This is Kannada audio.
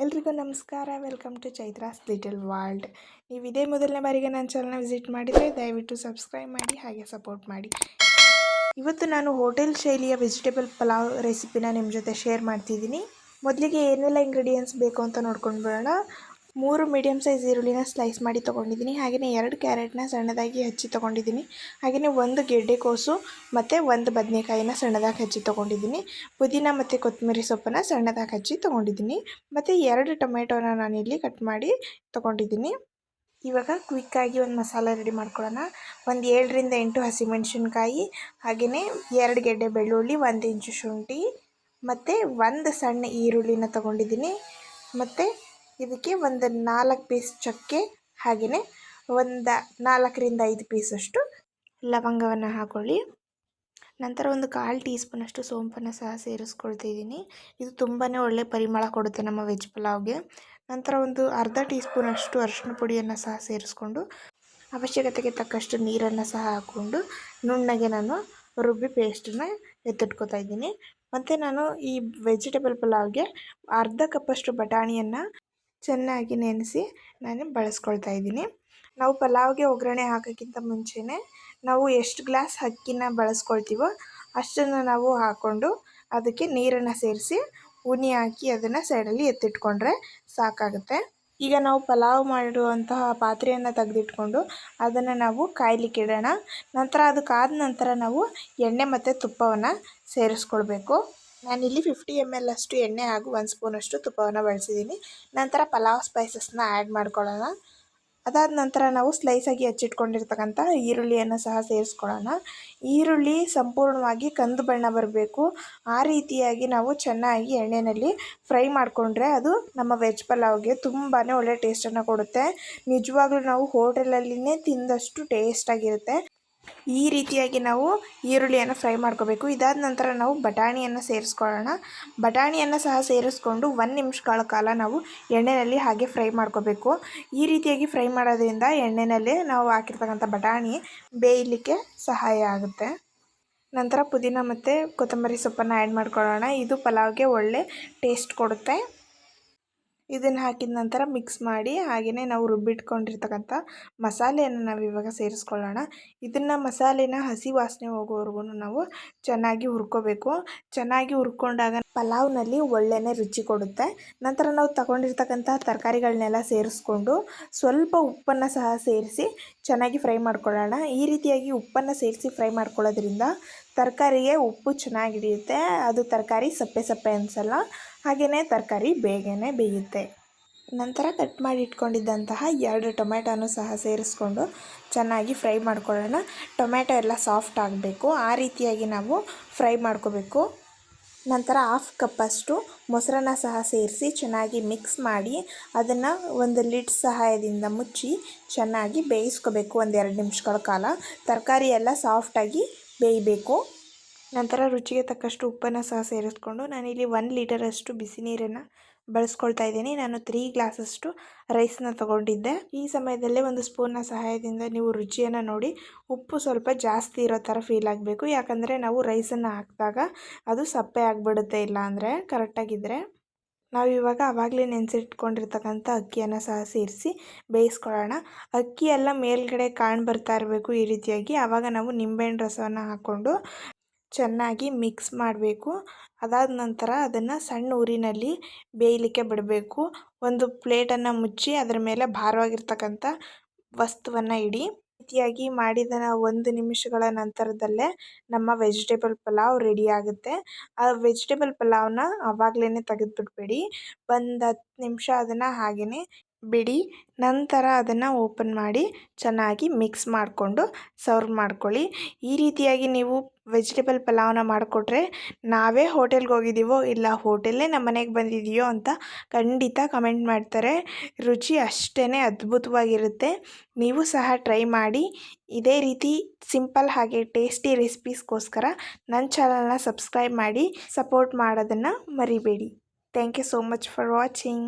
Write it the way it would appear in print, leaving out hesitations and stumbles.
ಎಲ್ರಿಗೂ ನಮಸ್ಕಾರ. Welcome to Chaitra's little world. ನೀವು ಇದೇ ಮೊದಲನೇ ಬಾರಿಗೆ ನನ್ನ ಚಾನಲ್ನ ವಿಸಿಟ್ ಮಾಡಿದರೆ ದಯವಿಟ್ಟು ಸಬ್ಸ್ಕ್ರೈಬ್ ಮಾಡಿ, ಹಾಗೆ ಸಪೋರ್ಟ್ ಮಾಡಿ. ಇವತ್ತು ನಾನು ಹೋಟೆಲ್ ಶೈಲಿಯ ವೆಜಿಟೇಬಲ್ ಪಲಾವ್ ರೆಸಿಪಿನ ನಿಮ್ಮ ಜೊತೆ ಶೇರ್ ಮಾಡ್ತಿದ್ದೀನಿ. ಮೊದಲಿಗೆ ಏನೆಲ್ಲ ಇಂಗ್ರೀಡಿಯೆಂಟ್ಸ್ ಬೇಕು ಅಂತ ನೋಡ್ಕೊಂಡು ಬರೋಣ. 3 ಮೀಡಿಯಮ್ ಸೈಜ್ ಈರುಳ್ಳಿನ ಸ್ಲೈಸ್ ಮಾಡಿ ತೊಗೊಂಡಿದ್ದೀನಿ. ಹಾಗೆಯೇ 2 ಕ್ಯಾರೆಟ್ನ ಸಣ್ಣದಾಗಿ ಹಚ್ಚಿ ತೊಗೊಂಡಿದ್ದೀನಿ. ಹಾಗೆಯೇ 1 ಗೆಡ್ಡೆಕೋಸು ಮತ್ತು 1 ಬದನೆಕಾಯಿನ ಸಣ್ಣದಾಗಿ ಹಚ್ಚಿ ತೊಗೊಂಡಿದ್ದೀನಿ. ಪುದೀನ ಮತ್ತು ಕೊತ್ತಂಬರಿ ಸೊಪ್ಪನ್ನು ಸಣ್ಣದಾಗಿ ಹಚ್ಚಿ ತೊಗೊಂಡಿದ್ದೀನಿ. ಮತ್ತು 2 ಟೊಮೆಟೊನ ನಾನಿಲ್ಲಿ ಕಟ್ ಮಾಡಿ ತೊಗೊಂಡಿದ್ದೀನಿ. ಇವಾಗ ಕ್ವಿಕ್ಕಾಗಿ ಒಂದು ಮಸಾಲೆ ರೆಡಿ ಮಾಡ್ಕೊಳ್ಳೋಣ. ಒಂದು 7ರಿಂದ 8 ಹಸಿಮೆಣಸಿನ್ಕಾಯಿ, ಹಾಗೆಯೇ 2 ಗೆಡ್ಡೆ ಬೆಳ್ಳುಳ್ಳಿ, 1 ಇಂಚು ಶುಂಠಿ ಮತ್ತು 1 ಸಣ್ಣ ಈರುಳ್ಳಿನ ತೊಗೊಂಡಿದ್ದೀನಿ. ಮತ್ತು ಇದಕ್ಕೆ ಒಂದು 4 ಪೀಸ್ ಚಕ್ಕೆ, ಹಾಗೆಯೇ ಒಂದು 4ರಿಂದ 5 ಪೀಸಷ್ಟು ಲವಂಗವನ್ನು ಹಾಕ್ಕೊಳ್ಳಿ. ನಂತರ ಒಂದು 1/4 ಟೀ ಸ್ಪೂನಷ್ಟು ಸೋಂಪನ್ನು ಸಹ ಸೇರಿಸ್ಕೊಳ್ತಿದ್ದೀನಿ. ಇದು ತುಂಬಾ ಒಳ್ಳೆ ಪರಿಮಳ ಕೊಡುತ್ತೆ ನಮ್ಮ ವೆಜ್ ಪಲಾವ್ಗೆ. ನಂತರ ಒಂದು ಅರ್ಧ ಟೀ ಸ್ಪೂನಷ್ಟು ಅರಿಶಿನ ಪುಡಿಯನ್ನು ಸಹ ಸೇರಿಸ್ಕೊಂಡು ಅವಶ್ಯಕತೆಗೆ ತಕ್ಕಷ್ಟು ನೀರನ್ನು ಸಹ ಹಾಕ್ಕೊಂಡು ನುಣ್ಣಗೆ ನಾನು ರುಬ್ಬಿ ಪೇಸ್ಟನ್ನು ಎತ್ತಿಟ್ಕೊತಾ ಇದ್ದೀನಿ. ಮತ್ತು ನಾನು ಈ ವೆಜಿಟೇಬಲ್ ಪಲಾವ್ಗೆ ಅರ್ಧ ಕಪ್ಪಷ್ಟು ಬಟಾಣಿಯನ್ನು ಚೆನ್ನಾಗಿ ನೆನೆಸಿ ನಾನು ಬಳಸ್ಕೊಳ್ತಾ ಇದ್ದೀನಿ. ನಾವು ಪಲಾವ್ಗೆ ಒಗ್ಗರಣೆ ಹಾಕೋಕ್ಕಿಂತ ಮುಂಚೆನೇ ನಾವು ಎಷ್ಟು ಗ್ಲಾಸ್ ಅಕ್ಕಿನ ಬಳಸ್ಕೊಳ್ತೀವೋ ಅಷ್ಟನ್ನು ನಾವು ಹಾಕ್ಕೊಂಡು ಅದಕ್ಕೆ ನೀರನ್ನು ಸೇರಿಸಿ ಉನಿ ಹಾಕಿ ಅದನ್ನು ಸೈಡಲ್ಲಿ ಎತ್ತಿಟ್ಕೊಂಡ್ರೆ ಸಾಕಾಗುತ್ತೆ. ಈಗ ನಾವು ಪಲಾವ್ ಮಾಡುವಂತಹ ಪಾತ್ರೆಯನ್ನು ತೆಗೆದಿಟ್ಕೊಂಡು ಅದನ್ನು ನಾವು ಕಾಯ್ಲಿಕ್ಕೆ ಇಡೋಣ. ನಂತರ ಅದಕ್ಕಾದ ನಂತರ ನಾವು ಎಣ್ಣೆ ಮತ್ತು ತುಪ್ಪವನ್ನು ಸೇರಿಸ್ಕೊಳ್ಬೇಕು. ನಾನಿಲ್ಲಿ 50 ml ಅಷ್ಟು ಎಣ್ಣೆ ಹಾಗೂ 1 ಸ್ಪೂನಷ್ಟು ತುಪ್ಪವನ್ನು ಬಳಸಿದ್ದೀನಿ. ನಂತರ ಪಲಾವ್ ಸ್ಪೈಸಸ್ನ ಆ್ಯಡ್ ಮಾಡ್ಕೊಳ್ಳೋಣ. ಅದಾದ ನಂತರ ನಾವು ಸ್ಲೈಸಾಗಿ ಹಚ್ಚಿಟ್ಕೊಂಡಿರ್ತಕ್ಕಂಥ ಈರುಳ್ಳಿಯನ್ನು ಸಹ ಸೇರಿಸ್ಕೊಳ್ಳೋಣ. ಈರುಳ್ಳಿ ಸಂಪೂರ್ಣವಾಗಿ ಕಂದು ಬಣ್ಣ ಬರಬೇಕು. ಆ ರೀತಿಯಾಗಿ ನಾವು ಚೆನ್ನಾಗಿ ಎಣ್ಣೆಯಲ್ಲಿ ಫ್ರೈ ಮಾಡಿಕೊಂಡ್ರೆ ಅದು ನಮ್ಮ ವೆಜ್ ಪಲಾವ್ಗೆ ತುಂಬಾ ಒಳ್ಳೆ ಟೇಸ್ಟನ್ನು ಕೊಡುತ್ತೆ. ನಿಜವಾಗ್ಲೂ ನಾವು ಹೋಟೆಲಲ್ಲಿನೇ ತಿಂದಷ್ಟು ಟೇಸ್ಟಾಗಿರುತ್ತೆ. ಈ ರೀತಿಯಾಗಿ ನಾವು ಈರುಳ್ಳಿಯನ್ನು ಫ್ರೈ ಮಾಡ್ಕೋಬೇಕು. ಇದಾದ ನಂತರ ನಾವು ಬಟಾಣಿಯನ್ನು ಸೇರಿಸ್ಕೊಳ್ಳೋಣ. ಬಟಾಣಿಯನ್ನು ಸಹ ಸೇರಿಸ್ಕೊಂಡು 1 ನಿಮಿಷಗಳ ಕಾಲ ನಾವು ಎಣ್ಣೆಯಲ್ಲಿ ಹಾಗೆ ಫ್ರೈ ಮಾಡ್ಕೋಬೇಕು. ಈ ರೀತಿಯಾಗಿ ಫ್ರೈ ಮಾಡೋದ್ರಿಂದ ಎಣ್ಣೆಯಲ್ಲಿ ನಾವು ಹಾಕಿರ್ತಕ್ಕಂಥ ಬಟಾಣಿ ಬೇಯಲಿಕ್ಕೆ ಸಹಾಯ ಆಗುತ್ತೆ. ನಂತರ ಪುದೀನ ಮತ್ತು ಕೊತ್ತಂಬರಿ ಸೊಪ್ಪನ್ನು ಆ್ಯಡ್ ಮಾಡ್ಕೊಳ್ಳೋಣ. ಇದು ಪಲಾವ್ಗೆ ಒಳ್ಳೆ ಟೇಸ್ಟ್ ಕೊಡುತ್ತೆ. ಇದನ್ನು ಹಾಕಿದ ನಂತರ ಮಿಕ್ಸ್ ಮಾಡಿ ಹಾಗೆಯೇ ನಾವು ರುಬ್ಬಿಟ್ಕೊಂಡಿರ್ತಕ್ಕಂಥ ಮಸಾಲೆಯನ್ನು ನಾವು ಇವಾಗ ಸೇರಿಸ್ಕೊಳ್ಳೋಣ. ಇದನ್ನು ಮಸಾಲೆನ ಹಸಿ ವಾಸನೆ ಹೋಗೋವರೆಗೂ ನಾವು ಚೆನ್ನಾಗಿ ಹುರ್ಕೋಬೇಕು. ಚೆನ್ನಾಗಿ ಹುರ್ಕೊಂಡಾಗ ಪಲಾವ್ನಲ್ಲಿ ಒಳ್ಳೆಯ ರುಚಿ ಕೊಡುತ್ತೆ. ನಂತರ ನಾವು ತಗೊಂಡಿರ್ತಕ್ಕಂಥ ತರಕಾರಿಗಳನ್ನೆಲ್ಲ ಸೇರಿಸ್ಕೊಂಡು ಸ್ವಲ್ಪ ಉಪ್ಪನ್ನು ಸಹ ಸೇರಿಸಿ ಚೆನ್ನಾಗಿ ಫ್ರೈ ಮಾಡ್ಕೊಳ್ಳೋಣ. ಈ ರೀತಿಯಾಗಿ ಉಪ್ಪನ್ನು ಸೇರಿಸಿ ಫ್ರೈ ಮಾಡ್ಕೊಳ್ಳೋದ್ರಿಂದ ತರಕಾರಿಗೆ ಉಪ್ಪು ಚೆನ್ನಾಗಿ ಹಿಡಿಯುತ್ತೆ. ಅದು ತರಕಾರಿ ಸಪ್ಪೆ ಸಪ್ಪೆ ಅನಿಸಲ್ಲ. ಹಾಗೆಯೇ ತರಕಾರಿ ಬೇಗನೆ ಬೇಯುತ್ತೆ. ನಂತರ ಕಟ್ ಮಾಡಿ ಇಟ್ಕೊಂಡಿದ್ದಂತಹ 2 ಟೊಮೆಟೊನೂ ಸಹ ಸೇರಿಸ್ಕೊಂಡು ಚೆನ್ನಾಗಿ ಫ್ರೈ ಮಾಡ್ಕೊಳ್ಳೋಣ. ಟೊಮೆಟೊ ಎಲ್ಲ ಸಾಫ್ಟ್ ಆಗಬೇಕು. ಆ ರೀತಿಯಾಗಿ ನಾವು ಫ್ರೈ ಮಾಡ್ಕೋಬೇಕು. ನಂತರ 1/2 ಕಪ್ಪಷ್ಟು ಮೊಸರನ್ನ ಸಹ ಸೇರಿಸಿ ಚೆನ್ನಾಗಿ ಮಿಕ್ಸ್ ಮಾಡಿ ಅದನ್ನು ಒಂದು ಲಿಡ್ ಸಹಾಯದಿಂದ ಮುಚ್ಚಿ ಚೆನ್ನಾಗಿ ಬೇಯಿಸ್ಕೋಬೇಕು. 1-2 ನಿಮಿಷಗಳ ಕಾಲ ತರಕಾರಿ ಎಲ್ಲ ಸಾಫ್ಟಾಗಿ ಬೇಯಬೇಕು. ನಂತರ ರುಚಿಗೆ ತಕ್ಕಷ್ಟು ಉಪ್ಪನ್ನು ಸಹ ಸೇರಿಸ್ಕೊಂಡು ನಾನಿಲ್ಲಿ 1 ಲೀಟರಷ್ಟು ಬಿಸಿ ನೀರನ್ನು ಬಳಸ್ಕೊಳ್ತಾ ಇದ್ದೀನಿ. ನಾನು 3 ಗ್ಲಾಸಷ್ಟು ರೈಸನ್ನ ತೊಗೊಂಡಿದ್ದೆ. ಈ ಸಮಯದಲ್ಲೇ 1 ಸ್ಪೂನ್ನ ಸಹಾಯದಿಂದ ನೀವು ರುಚಿಯನ್ನು ನೋಡಿ ಉಪ್ಪು ಸ್ವಲ್ಪ ಜಾಸ್ತಿ ಇರೋ ಥರ ಫೀಲ್ ಆಗಬೇಕು. ಯಾಕಂದರೆ ನಾವು ರೈಸನ್ನು ಹಾಕಿದಾಗ ಅದು ಸಪ್ಪೆ ಆಗಿಬಿಡುತ್ತೆ, ಇಲ್ಲ ಅಂದರೆ ಕರೆಕ್ಟಾಗಿದ್ದರೆ. ನಾವು ಇವಾಗ ಆವಾಗಲೇ ನೆನೆಸಿಟ್ಕೊಂಡಿರ್ತಕ್ಕಂಥ ಅಕ್ಕಿಯನ್ನು ಸಹ ಸೇರಿಸಿ ಬೇಯಿಸ್ಕೊಳ್ಳೋಣ. ಅಕ್ಕಿ ಎಲ್ಲ ಮೇಲ್ಗಡೆ ಕಾಣ್ ಬರ್ತಾ ಇರಬೇಕು ಈ ರೀತಿಯಾಗಿ. ಆವಾಗ ನಾವು ನಿಂಬೆಹಣ್ಣು ರಸವನ್ನು ಹಾಕ್ಕೊಂಡು ಚೆನ್ನಾಗಿ ಮಿಕ್ಸ್ ಮಾಡಬೇಕು. ಅದಾದ ನಂತರ ಅದನ್ನು ಸಣ್ಣ ಉರಿನಲ್ಲಿ ಬೇಯಲಿಕ್ಕೆ ಬಿಡಬೇಕು. ಒಂದು ಪ್ಲೇಟನ್ನು ಮುಚ್ಚಿ ಅದರ ಮೇಲೆ ಭಾರವಾಗಿರ್ತಕ್ಕಂಥ ವಸ್ತುವನ್ನು ಇಡಿ. ರೀತಿಯಾಗಿ ಮಾಡಿದ 1 ನಿಮಿಷಗಳ ನಂತರದಲ್ಲೇ ನಮ್ಮ ವೆಜಿಟೇಬಲ್ ಪಲಾವ್ ರೆಡಿ ಆಗುತ್ತೆ. ಆ ವೆಜಿಟೇಬಲ್ ಪಲಾವ್ನ ಆವಾಗಲೇ ತೆಗೆದುಬಿಡಬೇಡಿ. ಒಂದು 10 ನಿಮಿಷ ಅದನ್ನು ಹಾಗೆಯೇ ಬಿಡಿ. ನಂತರ ಅದನ್ನು ಓಪನ್ ಮಾಡಿ ಚೆನ್ನಾಗಿ ಮಿಕ್ಸ್ ಮಾಡಿಕೊಂಡು ಸರ್ವ್ ಮಾಡ್ಕೊಳ್ಳಿ. ಈ ರೀತಿಯಾಗಿ ನೀವು ವೆಜಿಟೇಬಲ್ ಪಲಾವ್ನ ಮಾಡಿಕೊಟ್ರೆ ನಾವೇ ಹೋಟೆಲ್ಗೆ ಹೋಗಿದ್ದೀವೋ ಇಲ್ಲ ಹೋಟೆಲ್ಲೇ ನಮ್ಮ ಮನೆಗೆ ಬಂದಿದೆಯೋ ಅಂತ ಖಂಡಿತ ಕಮೆಂಟ್ ಮಾಡ್ತಾರೆ. ರುಚಿ ಅಷ್ಟೇ ಅದ್ಭುತವಾಗಿರುತ್ತೆ. ನೀವು ಸಹ ಟ್ರೈ ಮಾಡಿ. ಇದೇ ರೀತಿ ಸಿಂಪಲ್ ಹಾಗೆ ಟೇಸ್ಟಿ ರೆಸಿಪೀಸ್ಗೋಸ್ಕರ ನನ್ನ ಚಾನಲ್ನ ಸಬ್ಸ್ಕ್ರೈಬ್ ಮಾಡಿ, ಸಪೋರ್ಟ್ ಮಾಡೋದನ್ನು ಮರಿಬೇಡಿ. Thank you so much for watching.